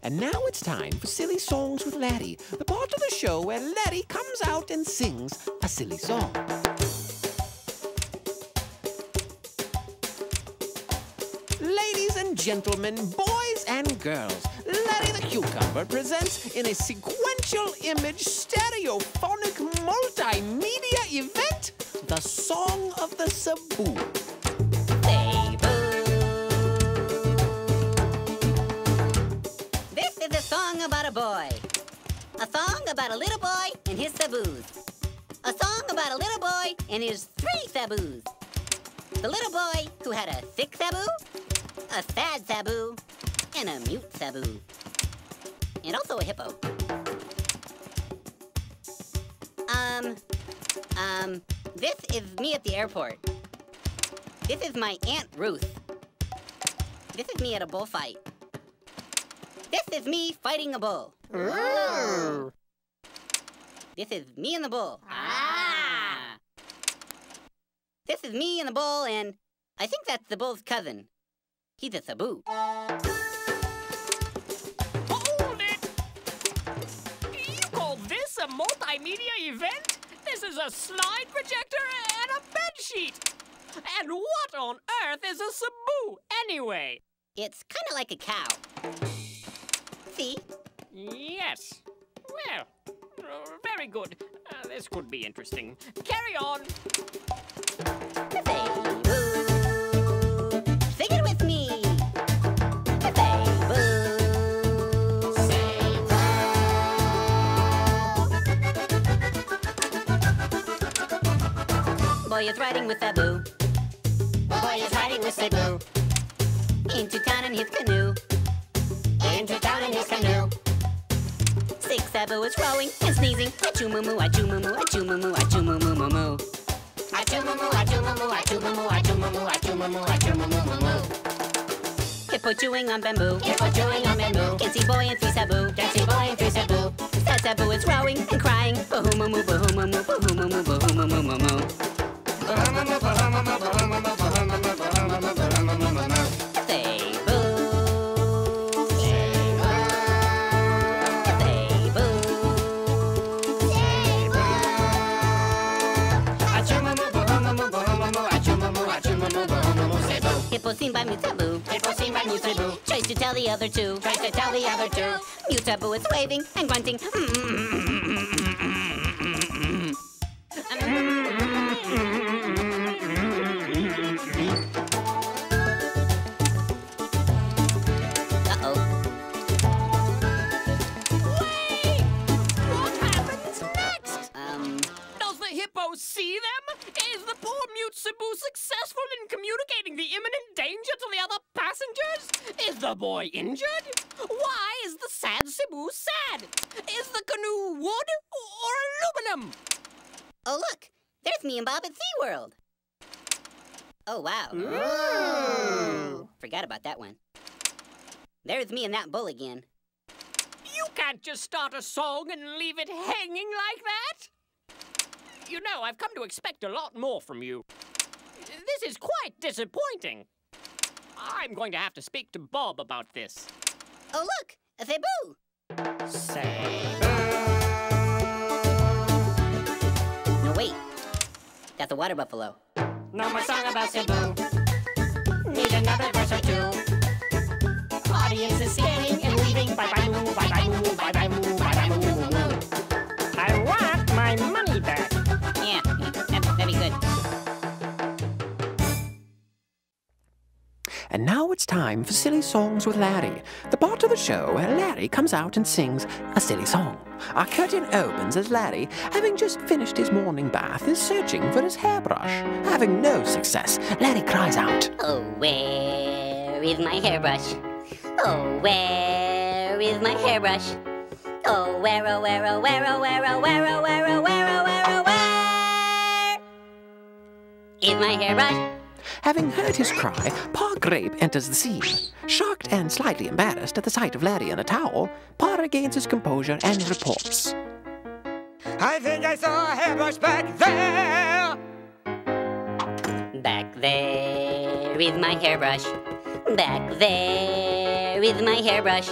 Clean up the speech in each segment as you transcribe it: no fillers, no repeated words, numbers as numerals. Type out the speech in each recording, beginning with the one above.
And now it's time for Silly Songs with Laddie, the part of the show where Laddie comes out and sings a silly song. Ladies and gentlemen, boys and girls, Laddie the Cucumber presents in a sequential image stereophonic multimedia event the Song of the Sabu. This is a song about a boy. A song about a little boy and his Sabus. A song about a little boy and his 3 Sabus. The little boy who had a sick Sabu, a sad Sabu, and a mute Sabu. And also a hippo. This is me at the airport. This is my Aunt Ruth. This is me at a bullfight. This is me fighting a bull. Ooh. This is me and the bull. Ah! This is me and the bull, and I think that's the bull's cousin. He's a Sabu. Hold it! You call this a multimedia event? This is a slide projector and a bedsheet. And what on earth is a Sabu, anyway? It's kind of like a cow. See? Yes. Well, very good. This could be interesting. Carry on. Sabu. Sing it with me. Sabu. Sabu. Boy is riding with Sabu. Boy is riding with Sabu. Into town in his canoe. Into town in his canoe. 6 Sabu is rowing and sneezing. Achoo moo moo, achoo moo moo, achoo moo moo, achoo moo moo moo moo. Achoo moo moo, achoo moo moo, achoo moo moo, achoo moo moo, achoo moo moo, achoo moo moo moo moo. Hippo chewing on bamboo. Hippo chewing on bamboo. Can see boy and 3 Sabu. Can see boy and 3 Sabu. Sad Sabu is rowing and crying. Bahoo moo moo, bahoo moo moo, bahoo moo moo, bahoo moo moo moo moo. Bahoo moo moo, bahoo moo moo, bahoo moo moo, bahoo moo moo, bahoo moo moo, bahoo moo moo moo moo. Hippo seen by mute Sabu. Hippo seen by mute Sabu. Tries to tell the other 2. Tries to tell the other 2. Mute Sabu is waving and grunting. Uh-oh. Wait! What happens next? Does the hippo see them? Is the poor mute Sabu successful in communicating the imminent danger to the other passengers? Is the boy injured? Why is the sad Sabu sad? Is the canoe wood or aluminum? Oh, look. There's me and Bob at SeaWorld. Oh, wow. Ooh. Forgot about that one. There's me and that bull again. You can't just start a song and leave it hanging like that. You know, I've come to expect a lot more from you. This is quite disappointing. I'm going to have to speak to Bob about this. Oh, look. A Sabu. Sabu. No, wait. That's a water buffalo. No more song about Cebu. Need another verse or 2. Audience is standing and leaving. Bye bye moo, bye bye moo, bye bye moo, bye bye moo, moo, moo. I want my money back. Yeah, that'd be good. And now it's time for Silly Songs with Laddie, the part of the show where Laddie comes out and sings a silly song. Our curtain opens as Laddie, having just finished his morning bath, is searching for his hairbrush. Having no success, Laddie cries out, Oh, where is my hairbrush? Oh, where is my hairbrush? Oh, where, oh, where, oh, where, oh, where, oh, where, oh, where, oh, where, oh, where, oh, where is my hairbrush? Having heard his cry, Pa Grape enters the scene. Shocked and slightly embarrassed at the sight of Laddie in a towel, Pa regains his composure and reports. I think I saw a hairbrush back there! Back there is my hairbrush. Back there is my hairbrush.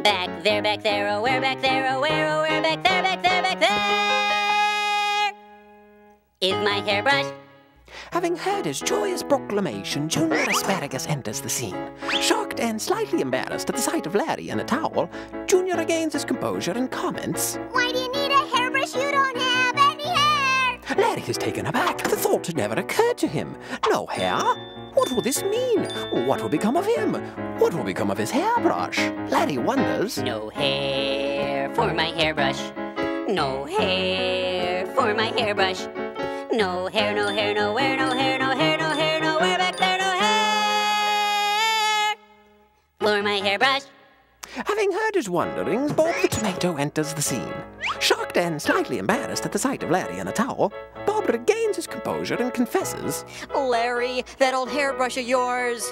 back there, oh, where back there, oh, where back there, back there, back there is my hairbrush. Having heard his joyous proclamation, Junior Asparagus enters the scene. Shocked and slightly embarrassed at the sight of Larry in a towel, Junior regains his composure and comments, "Why do you need a hairbrush? You don't have any hair!" Larry is taken aback. The thought had never occurred to him. No hair? What will this mean? What will become of him? What will become of his hairbrush? Larry wonders. No hair for my hairbrush. No hair for my hairbrush. No hair, no hair, nowhere, no hair, no hair, no hair, nowhere back there, no hair for my hairbrush. Having heard his wonderings, Bob the Tomato enters the scene. Shocked and slightly embarrassed at the sight of Larry in a towel, Bob regains his composure and confesses, "Larry, that old hairbrush of yours,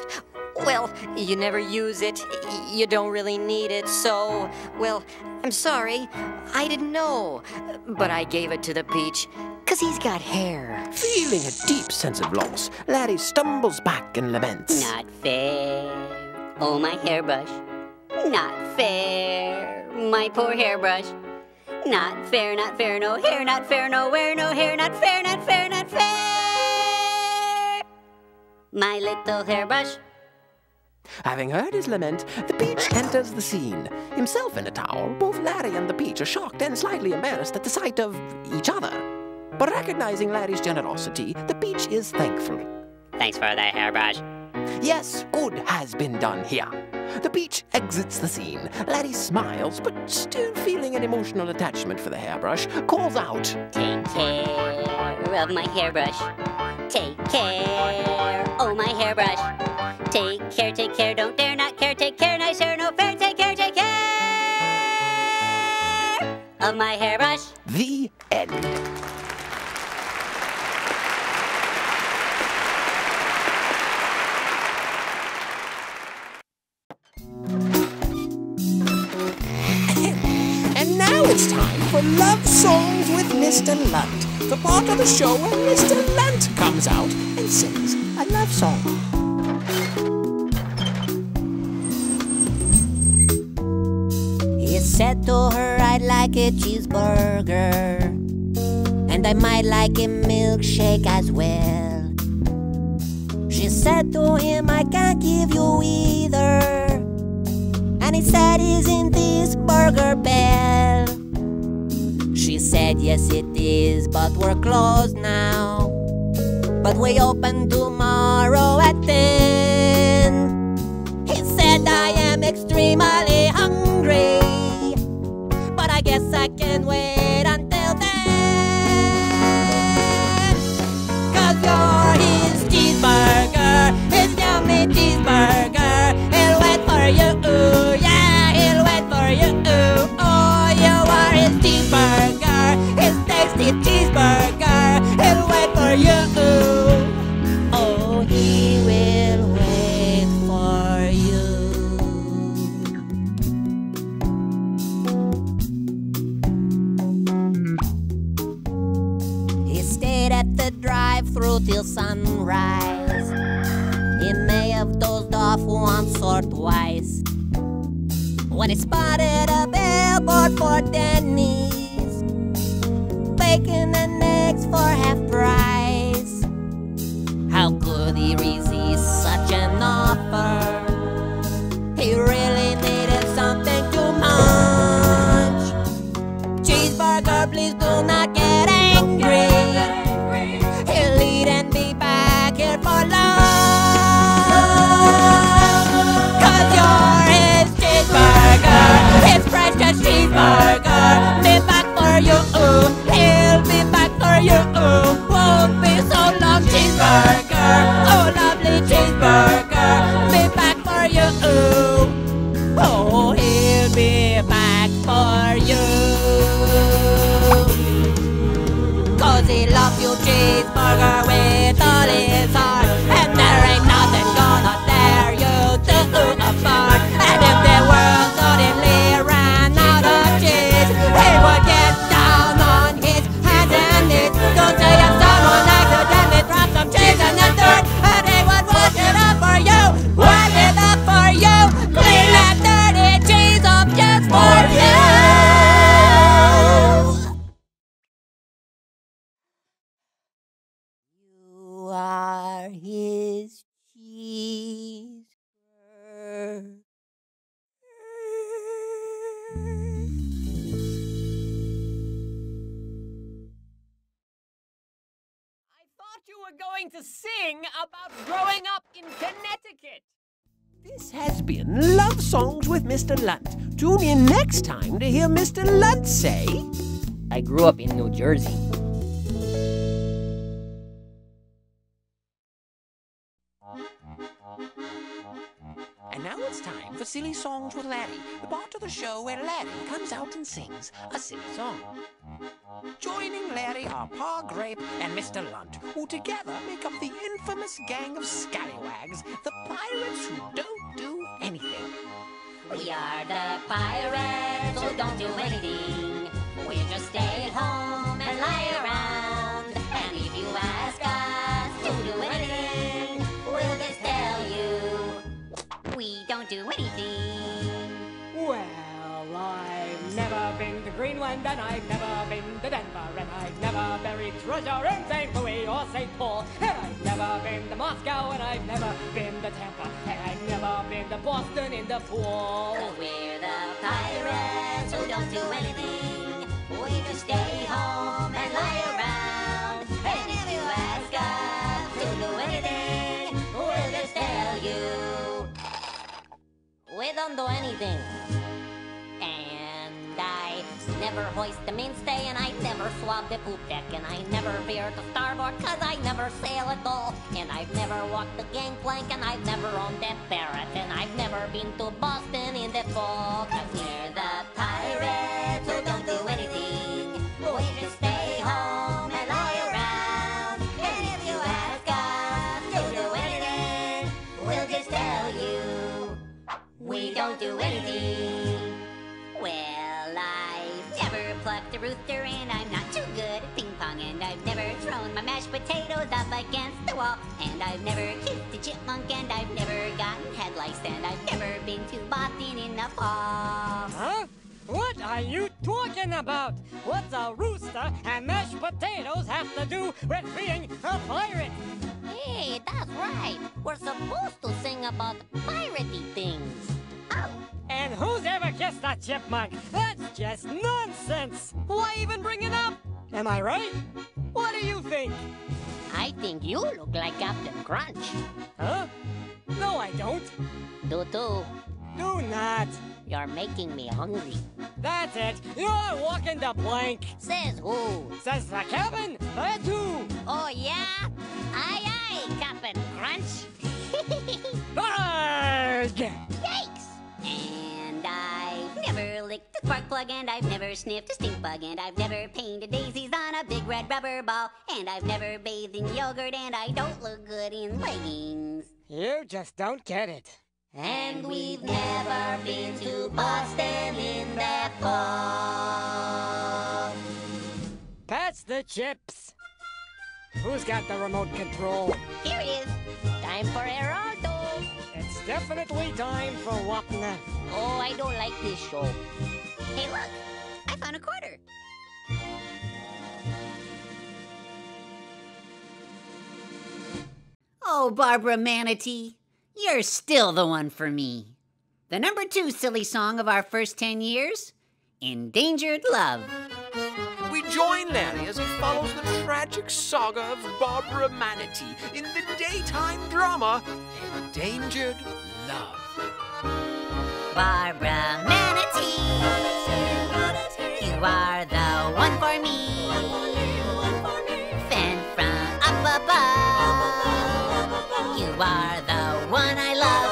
well, you never use it. You don't really need it, so, well, I'm sorry. I didn't know. But I gave it to the Peach, 'cause he's got hair." Feeling a deep sense of loss, Larry stumbles back and laments. Not fair, oh my hairbrush. Not fair, my poor hairbrush. Not fair, no hair, not fair, nowhere, no hair, not fair, not fair, not fair. My little hairbrush. Having heard his lament, the Peach enters the scene. Himself in a towel, both Larry and the Peach are shocked and slightly embarrassed at the sight of each other. But recognizing Larry's generosity, the Peach is thankful. Thanks for the hairbrush. Yes, good has been done here. The Peach exits the scene. Larry smiles, but still feeling an emotional attachment for the hairbrush, calls out, Take care of my hairbrush. Take care, oh my hairbrush. Take care, don't dare not care. Take care, nice hair, no fair. Take care of my hairbrush. The end. And now it's time for Love Songs with Mr. Lunt, the part of the show where Mr. Lunt comes out and sings a love song. He said to her, "I'd like a cheeseburger, and I might like a milkshake as well." She said to him, "I can't give you either." And he said, "Isn't this Burger Bell?" She said, "Yes it is, but we're closed now. But we open tomorrow at 10. He said, "I am extremely hungry, but I guess I can wait until then. 'Cause you're his cheeseburger, his yummy cheeseburger. He'll wait for you, yeah, he'll wait for you. Oh, you are his cheeseburger, his tasty cheeseburger. He'll wait for you. Oh, he will wait for you." He stayed at the drive-thru till sunrise. He may have dozed off once or twice when he spotted a billboard for Denny's, bacon and eggs for half price. How could he resist such an offer? He really needed something to munch. "Cheeseburger, please do not get angry. He'll eat and be back here for lunch. 'Cause you're his cheeseburger, his precious cheeseburger. Be back for you, he'll be back for you. Won't be so long, cheeseburger. Oh, lovely cheeseburger. Be back for you. Oh, he'll be back for you. 'Cause he loves you, cheeseburger, with all his heart. And there ain't nothing gonna tear you two apart. And if the world suddenly ran out of cheese, he would get down on his hands and knees. Don't say if someone accidentally dropped some cheese in the dirt, and he would wash it up for you, wipe it up for you, clean that dirty cheese up you. is Cheeseburger. You were going to sing about growing up in Connecticut. This has been Love Songs with Mr. Lunt. Tune in next time to hear Mr. Lunt say, I grew up in New Jersey. And now it's time for Silly Songs with Larry, the part of the show where Larry comes out and sings a silly song. Joining Larry are Pa Grape and Mr. Lunt, who together make up the infamous gang of scallywags, the pirates who don't do anything. We are the pirates who don't do anything. We just stay at home and lie around. And if you ask us to do anything, we'll just tell you we don't do anything. Well, I've never been to Greenland, and I've never been to Denver, and I've never buried treasure in St. Louis or St. Paul, and I've never been to Moscow, and I've never been to Tampa, and I've never been to Boston in the pool. 'Cause we're the pirates who don't do anything. We just stay home and lie around. And if you ask us to do anything, we'll just tell you We don't do anything. And I never hoist the mainstay, and I never swab the poop deck, and I never veer to starboard, 'cause I never sail at all. And I've never walked the gangplank, and I've never owned that ferret, and I've never been to Boston in the fall. 'Cause we're the pirates who don't do anything. We just stay home and lie around. And if you ask us to do anything, we'll just tell you we don't do anything. Well, I've never plucked a rooster, and I'm not too good at ping pong, and I've never thrown my mashed potatoes up against the wall, and I've never kissed a chipmunk, and I've never gotten head lice, and I've never been to Boston in the fall. Huh? What are you talking about? What's a rooster and mashed potatoes have to do with being a pirate? Hey, that's right. We're supposed to sing about piratey things. Oh, And who's ever kissed a chipmunk? That's just nonsense! Why even bring it up? Am I right? What do you think? I think you look like Captain Crunch. Huh? No, I don't. Do too. Do not. You're making me hungry. That's it. You're walking the plank. Says who? Says the cabin. I do. Oh, yeah? Aye, aye, Captain Crunch. Arrgh! Yikes! And I've never licked a spark plug, and I've never sniffed a stink bug, and I've never painted daisies on a big red rubber ball, and I've never bathed in yogurt, and I don't look good in leggings. You just don't get it. and we've never been to Boston in the fall. Pass the chips. Who's got the remote control? Here it is. Time for Geraldo. It's definitely time for Wapna. Oh, I don't like this show. Hey, look, I found a quarter. Oh, Barbara Manatee, you're still the one for me. The number 2 silly song of our first 10 years, Endangered Love. We join Larry as he follows the tragic saga of Barbara Manatee in the daytime drama Endangered Love. Barbara Manatee, you are the one for me. Sent from up above, you are the one I love.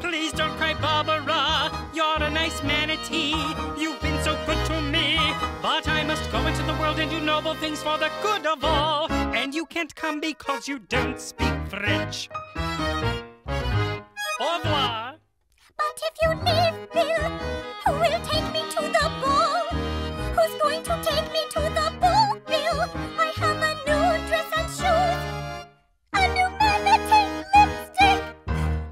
Please don't cry, Barbara. You're a nice manatee. You've been so good to me. But I must go into the world and do noble things for the good of all. And you can't come because you don't speak French. Au revoir. But if you leave, Bill, who will take me to the ball? Who's going to take me to the ball, Bill? I have a new dress and shoes, a new manatee lipstick.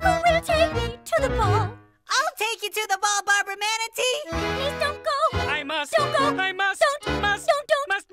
Who will take me to the ball? I'll take you to the ball, Barbara Manatee. Please don't go. I must. Don't go. I must. Don't. Must. Don't. Must.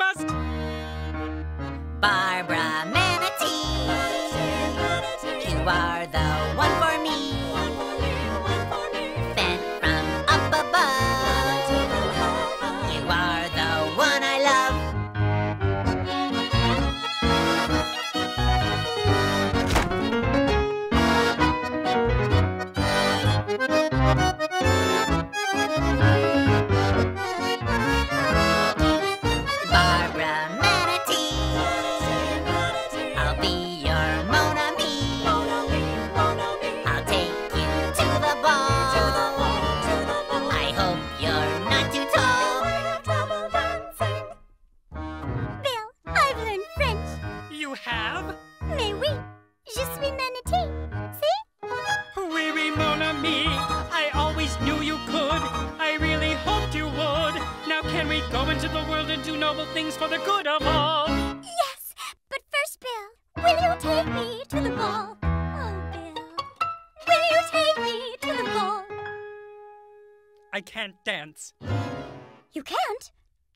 have? Mais oui, je suis manatee. See? Oui, oui, mon ami. I always knew you could. I really hoped you would. Now can we go into the world and do noble things for the good of all? Yes, but first, Bill, will you take me to the ball? Oh, Bill, will you take me to the ball? I can't dance. You can't?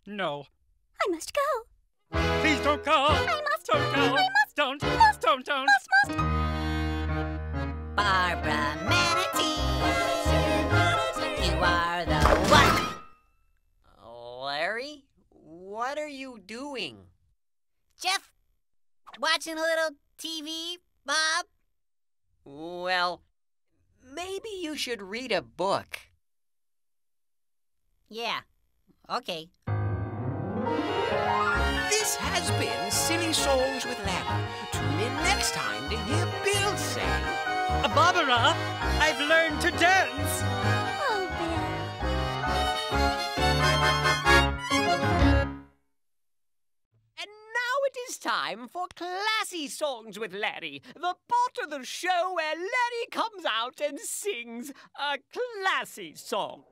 No. I must go. Please don't go. I must. Don't go. I must. Don't. Must. Don't. Must. Barbara Manatee, you are the one. Larry, what are you doing? Jeff, watching a little TV, Bob? Well, maybe you should read a book. Yeah, okay. This has been Silly Songs with Larry. Tune in next time to hear Bill say, Barbara, I've learned to dance. Oh, Bill. And now it is time for Classy Songs with Larry, the part of the show where Larry comes out and sings a classy song.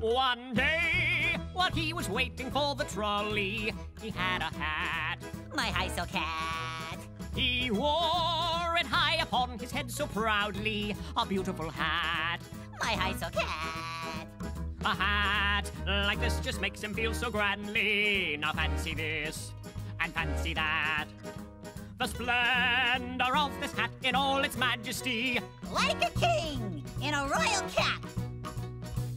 One day, while he was waiting for the trolley, he had a hat. My high silk hat. He wore it high upon his head so proudly, a beautiful hat. My high silk hat. A hat like this just makes him feel so grandly. Now fancy this and fancy that. The splendor of this hat in all its majesty. Like a king in a royal cap.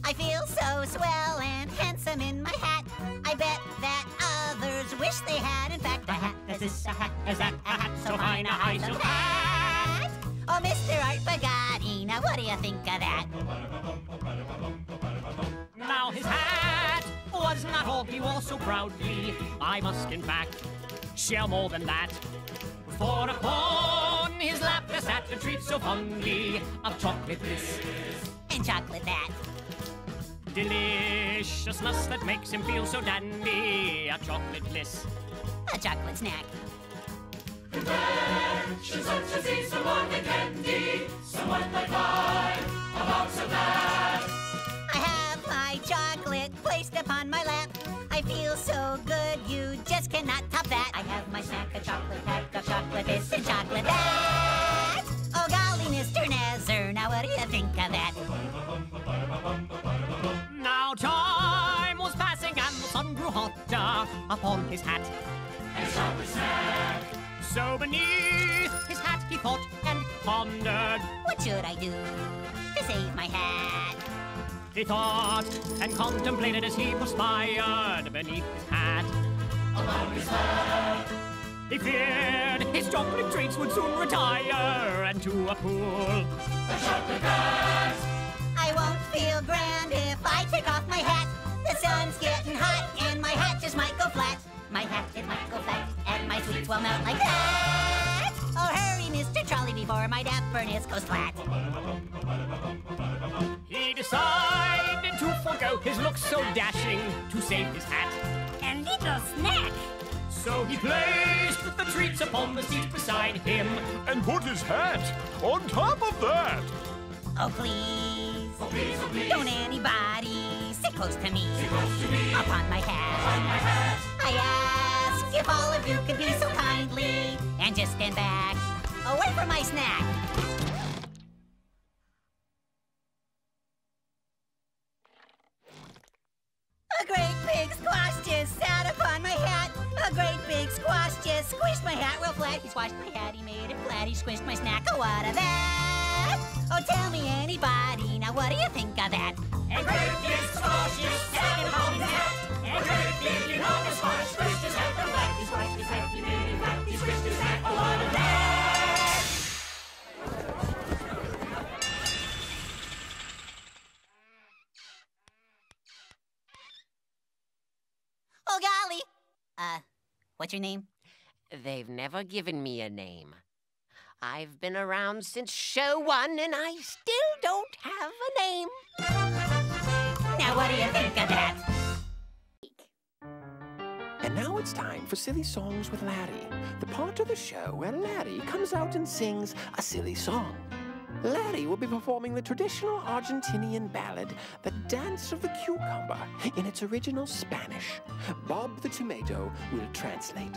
I feel so swell and handsome in my hat. I bet that others wish they had, in fact, a hat as this, a hat as that, a hat so fine, a high silk hat. Oh, Mr. Art Bugatti, now what do you think of that? Now his hat was not all he wore so proudly. I must, in fact, share more than that. For upon his lap there sat a treat so fondly of chocolate this And chocolate that. deliciousness that makes him feel so dandy. A chocolate bliss. A chocolate snack. She's such a tea, someone like candy, someone like pie, a box of that. I have my chocolate placed upon my lap. I feel so good, you just cannot top that. I have my snack, a chocolate pack of chocolate this and chocolate that. Oh golly, Mr. Nazar, now what do you think of that? Now time was passing and the sun grew hotter upon his hat. And chocolate snack. So beneath his hat he thought and pondered. What should I do to save my hat? He thought and contemplated as he perspired beneath his hat. Upon his hat. He feared his chocolate treats would soon retire and to a pool. A chocolate hat. I won't feel grand if I take off my hat. The sun's getting hot and my hat just might go flat. My hat, it might go flat and my sweets will melt like that. Oh, hurry, Mr. Trolley, before my dapperness goes flat. He decided to forgo his looks so dashing to save his hat. A little snack. So he placed the treats upon the seat beside him And put his hat on top of that. Oh, please. Oh, please, oh, please. Don't anybody sit close to me. Sit close to me. Upon my hat. Upon my hat. I ask if all of you could be so kindly and just stand back away from my snack. A great big squash just sat upon my hat. A great big squash just squished my hat real flat. He squashed my hat, he made it flat, he squished my snack. Oh, what of that? Oh, tell me anybody, now what do you think of that? A great big squash just sat upon his hat. A great big enormous squash squished his hat real flat. He squashed his hat, he made it flat, he squished his hat. Oh, what of that? What's your name? They've never given me a name. I've been around since show 1 and I still don't have a name. Now what do you think of that? And now it's time for Silly Songs with Larry, the part of the show where Larry comes out and sings a silly song. Larry will be performing the traditional Argentinian ballad, The Dance of the Cucumber, in its original Spanish. Bob the Tomato will translate.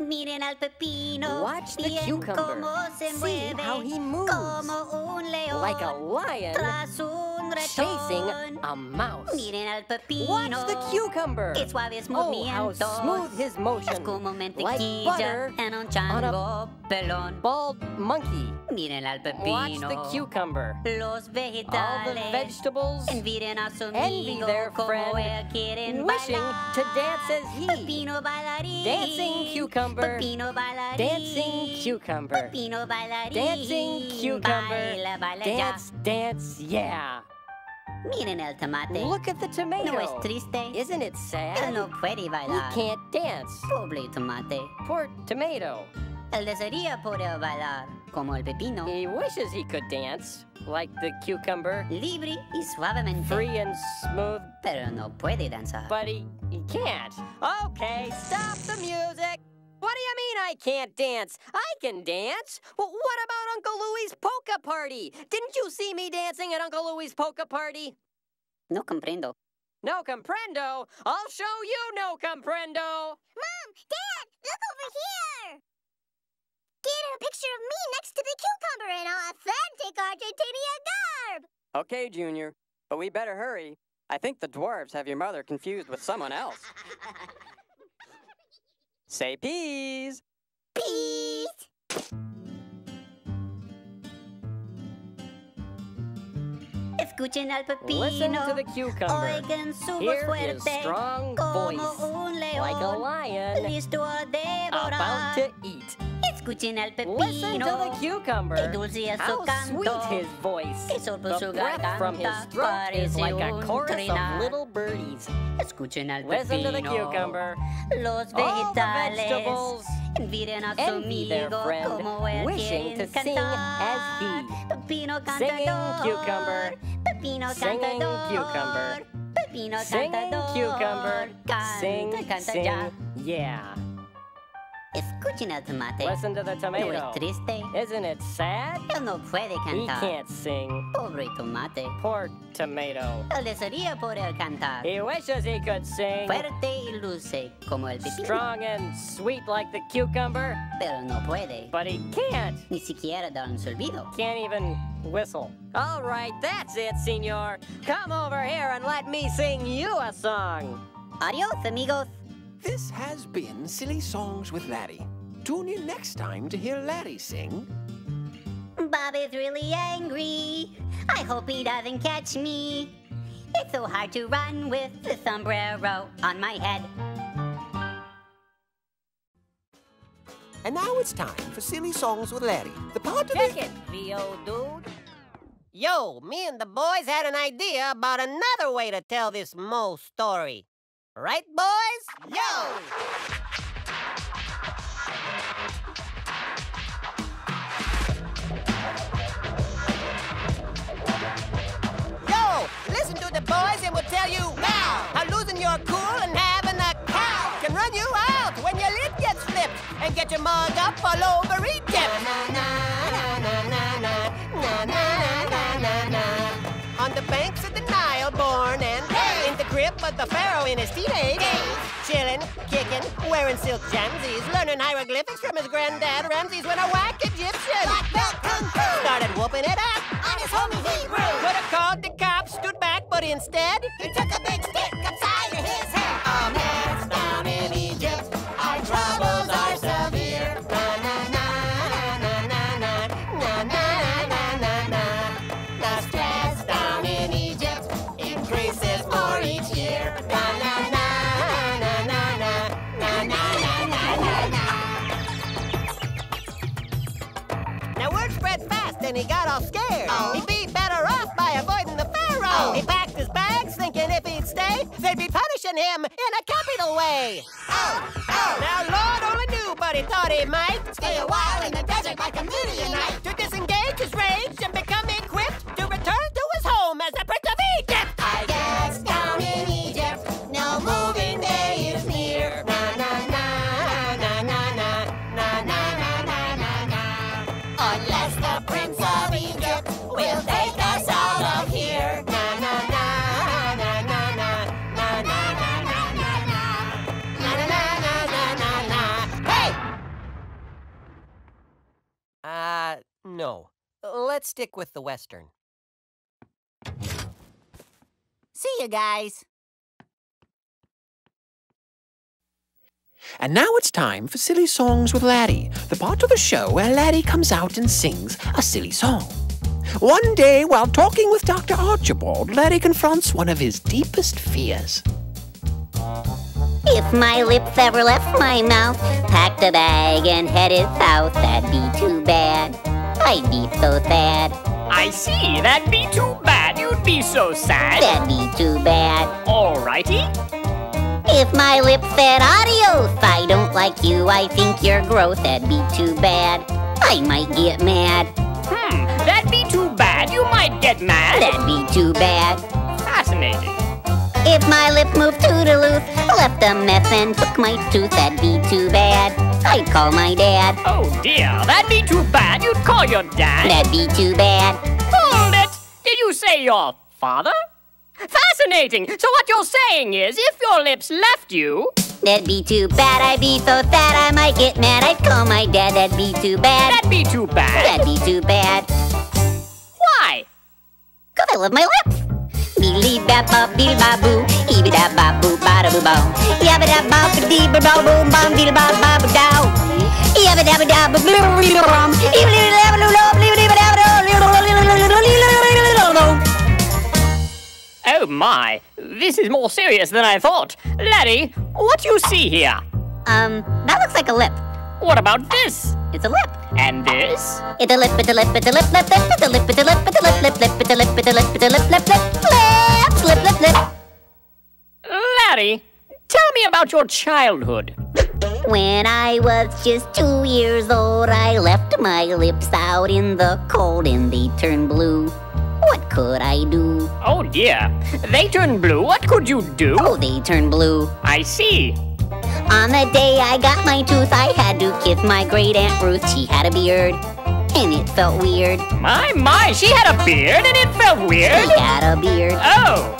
Miren al pepino. Watch the bien cucumber. Cómo se See mueve, how he moves. Como un león. Like a lion Tras un chasing ratón. a mouse. Miren al pepino. Watch the cucumber. Qué suaves Oh, how movimientos. smooth his motion. Es como Like mantequilla butter en un on chango pelón. Bald monkey. Miren al pepino. Watch the cucumber. Los All the vegetales. vegetables Envidian a su envy amigo their como friend, él quieren wishing bailar. to dance as he. Pepino bailarín. Dancing cucumber. Pepino bailarín. Dancing cucumber. Pepino bailarín. Dancing cucumber. Baila, baila Dance, dance, yeah. ya. Miren el tomate. Look at the tomato. No es triste. Isn't it Él sad? no puede He bailar. can't dance. Pobre tomate. Poor tomato. Él desearía poder bailar como el pepino. He wishes he could dance like the cucumber, Libre y suavemente. free and smooth, Pero no puede danzar. but he can't. Okay, stop the music. What do you mean I can't dance? I can dance. Well, what about Uncle Louie's polka party? Didn't you see me dancing at Uncle Louie's polka party? No comprendo. No comprendo. I'll show you no comprendo. Mom! Dad! Look over here! Get a picture of me next to the cucumber in authentic Argentinian garb! Okay, Junior, but we better hurry. I think the dwarves have your mother confused with someone else. Say peas. Peace! Escuchen al pepino. Listen to the cucumber. Oigan su voz Hear fuerte. his strong como voice. un león. Like a lion Listo a devorar. about to eat. Escuchen al pepino. Listen to the cucumber. Qué dulce es su How canto. sweet his voice. Que sol por The su breath from his garganta throat is parece like a un chorus trinar. of little birdies. Escuchen al Listen to the pepino. cucumber. Los All the vegetales vegetables envidian a su envy their amigo friend, como él wishing quieren to sing cantar. as he. Pepino Singing cantador. cucumber. Pepino Singing cantador. cucumber. Pepino Singing cantador. cucumber. Canta, Sing, canta sing, ya. yeah. Escuchen al tomate. Listen to the No tomato. es triste. Isn't it sad? Él no puede He cantar. can't sing. Pobre tomate. Poor tomato. Él desearía poder cantar. He wishes he could sing. Fuerte y luce como el pepino. Strong and sweet like the cucumber, Pero no puede. but he can't. Ni siquiera dar un silbido. Can't even whistle. All right, that's it, senor. Come over here and let me sing you a song. Adios, amigos. This has been Silly Songs with Larry. Tune in next time to hear Larry sing. Bob is really angry. I hope he doesn't catch me. It's so hard to run with the sombrero on my head. And now it's time for Silly Songs with Larry, the part of Check the... it, VO dude. Yo, me and the boys had an idea about another way to tell this Mo story. Right, boys? Yo! Yo, listen to the boys and we'll tell you now how losing your cool and having a cow can run you out when your lid gets flipped and get your mug up all over Egypt. On the banks of the Nile, born and in the crib of the pharaoh in his teenage days, chilling, kicking, wearing silk jamsies, learning hieroglyphics from his granddad Ramses when a whack Egyptian started whooping it up on his homie Hebrew. Could have called the cops, stood back, but instead he took a big stick upside of his head. A man's down in Egypt, our troubles are severe. Na na na na na na na na na na na. The stress down in Egypt increases more each year. Na na na na na na na na na na. Now word spread fast and he got all scared. He'd be better off by avoiding the pharaoh. He packed his bags thinking if he'd stay, they'd be punishing him in a capital way. way. Now, Lord only knew, but he thought he might stay a while in the desert like a Midianite to disengage his rage and become equipped to return to his home as the Prince of Egypt. I guess down in Egypt, no moving day is near. Na na na na na na na na na na na na. Unless the Prince of Egypt will take us out of here. Na na na na na na na na na na na na na na. Hey! No. Let's stick with the Western. See you guys. And now it's time for Silly Songs with Laddie, the part of the show where Laddie comes out and sings a silly song. One day, while talking with Dr. Archibald, Laddie confronts one of his deepest fears. If my lips ever left my mouth, packed a bag and headed south, that'd be too bad. I'd be so sad. I see, that'd be too bad. You'd be so sad. That'd be too bad. Alrighty. If my lips said adios, I don't like you, I think you're gross, that'd be too bad. I might get mad. That'd be too bad. You might get mad. That'd be too bad. Fascinating. If my lips moved toodaloo, left a mess and took my tooth, that'd be too bad. I'd call my dad. Oh dear, that'd be too bad. You'd call your dad. That'd be too bad. Hold it! Did you say your father? Fascinating! So what you're saying is, if your lips left you... That'd be too bad, I'd be so sad, I might get mad, I'd call my dad, that'd be too bad. That'd be too bad. That'd be too bad. Why? 'Cause I love my lips. Beely-bap-bop-beely-bop-boo, eeby-dap-bop-boo-ba-da-boo-bow. Yabba-dap-bop-dee-ba-bow-boom-bum, beely-bop-bop-bow. Yabba-dabba-dabba-boo-bum, Oh my, this is more serious than I thought. Laddie, what do you see here? That looks like a lip. What about this? It's a lip. And this? It's a lip, it's a lip, it's a lip, lip, lip, it's a lip, it's a lip, it's a lip, lip, lip, it's a lip, it's a lip, it's a lip, lip, lip, lip, lip, lip. Laddie, tell me about your childhood. When I was just 2 years old, I left my lips out in the cold and they turned blue. What could I do? Oh dear, they turned blue. What could you do? Oh, they turned blue. I see. On the day I got my tooth, I had to kiss my great Aunt Ruth. She had a beard, and it felt weird. My, she had a beard and it felt weird? She had a beard. Oh.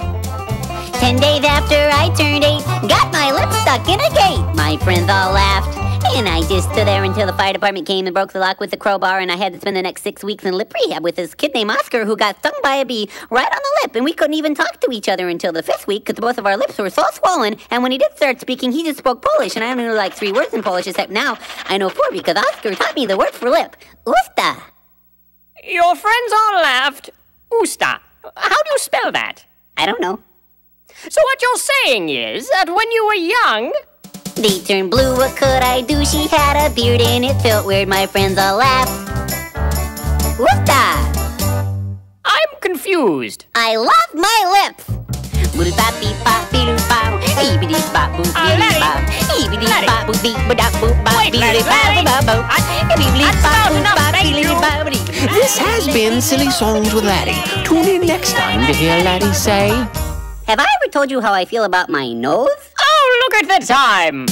10 days after I turned 8, got my lips stuck in a gate. My friends all laughed, and I just stood there until the fire department came and broke the lock with the crowbar, and I had to spend the next 6 weeks in lip rehab with this kid named Oscar who got stung by a bee right on the lip, and we couldn't even talk to each other until the 5th week because both of our lips were so swollen, and when he did start speaking, he just spoke Polish, and I only knew like 3 words in Polish, except now I know 4 because Oscar taught me the word for lip. Usta. Your friends all laughed. Usta. How do you spell that? I don't know. So what you're saying is that when you were young... They turned blue, what could I do? She had a beard and it felt weird, my friends all laughed. Usta! I'm confused. I love my lips! This has been Silly Songs with Laddie. Tune in next time to hear Laddie say... Have I ever told you how I feel about my nose? Oh, look at the time!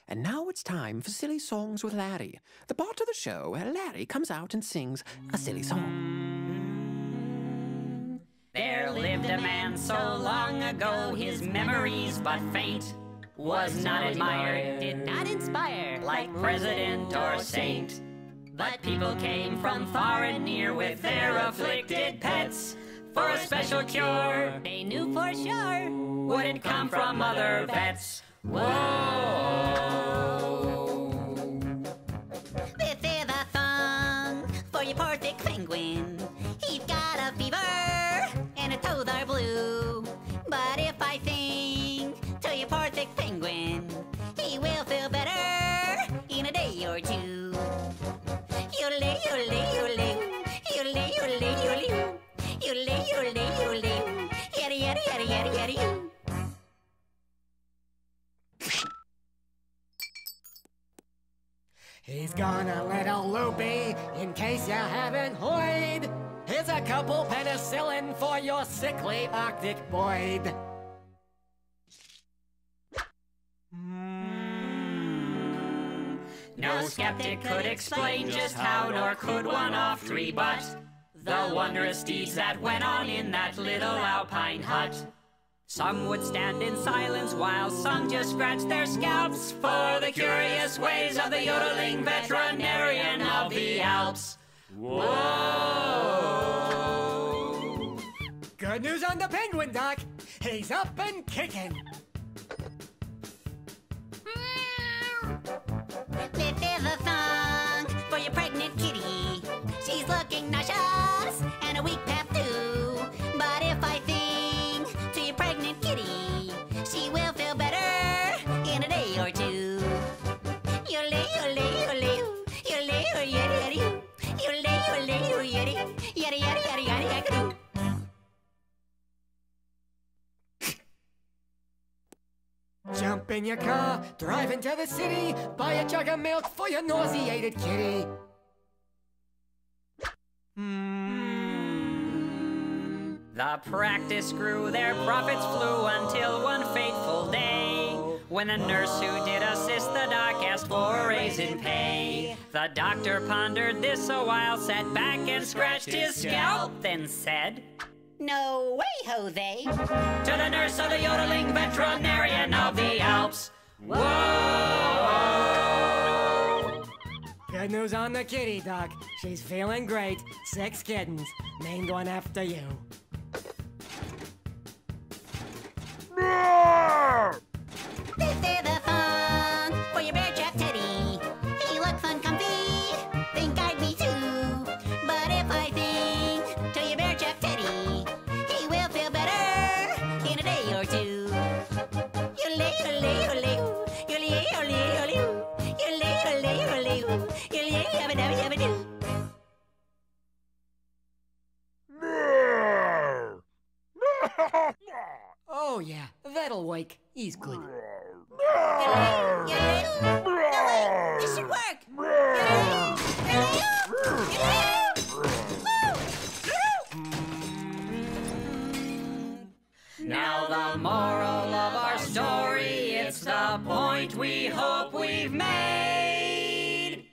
And now it's time for Silly Songs with Laddie, the part of the show where Laddie comes out and sings a silly song. There lived a man so long ago, his memories but faint. Was not admired, did not inspire, like president or saint. But people came from far and near with their afflicted pets for a special cure. They knew for sure wouldn't come from other vets. Whoa! This is a song for your poor sick penguin. He's got a fever and his toes are blue. But if I sing to your poor sick penguin, he will feel better in a day or two. Yodelay, yodelay, yodelay, yodelay, yodelay. He's gone a little loopy, in case you haven't heard. Here's a couple penicillin for your sickly Arctic Boyd. No skeptic could explain just how, nor could one of three, but the wondrous deeds that went on in that little alpine hut. Some would stand in silence while some just scratched their scalps for the curious ways of the yodeling veterinarian of the Alps. Whoa! Good news on the penguin, Doc. He's up and kicking. Bit of a thong for your pregnant kitty. She's looking nauseous and a weak pap too. But if I think to your pregnant kitty, she will feel better in a day or two. Yole, yole, yole, yole, yole, yole, yole, yole, yole, yada, yada, yada, yada, yada. Jump in your car, drive into the city, buy a jug of milk for your nauseated kitty. The practice grew, their profits flew until one fateful day, when the nurse who did assist the doc asked for a raise in pay. The doctor pondered this a while, sat back and scratched his scalp, then said, No way, Jose. to the nurse of the yodeling veterinarian of the Alps. Whoa! Good news on the kitty, Doc. She's feeling great. 6 kittens, named one after you. This is the fun for your bear trap teddy. He looks uncomfy, think I'd be too. But if I think to your bear trap teddy, he will feel better in a day or two. Yole, yole, yole, yole, yole, yole, yole, yole, yole, yole, yabba dabba dabba doo. Oh yeah, that'll wake. He's good. No way, this should work. Now the moral of our story, it's the point we hope we've made.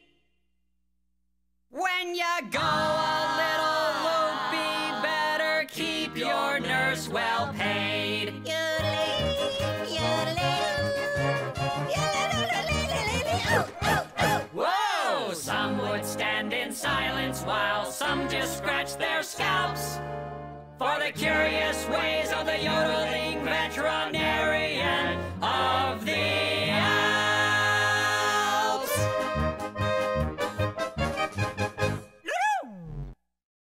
When you go a little loopy, better keep your nurse well paid. Whoa! Some would stand in silence while some just scratch their scalps for the curious ways of the yodeling veterinarian.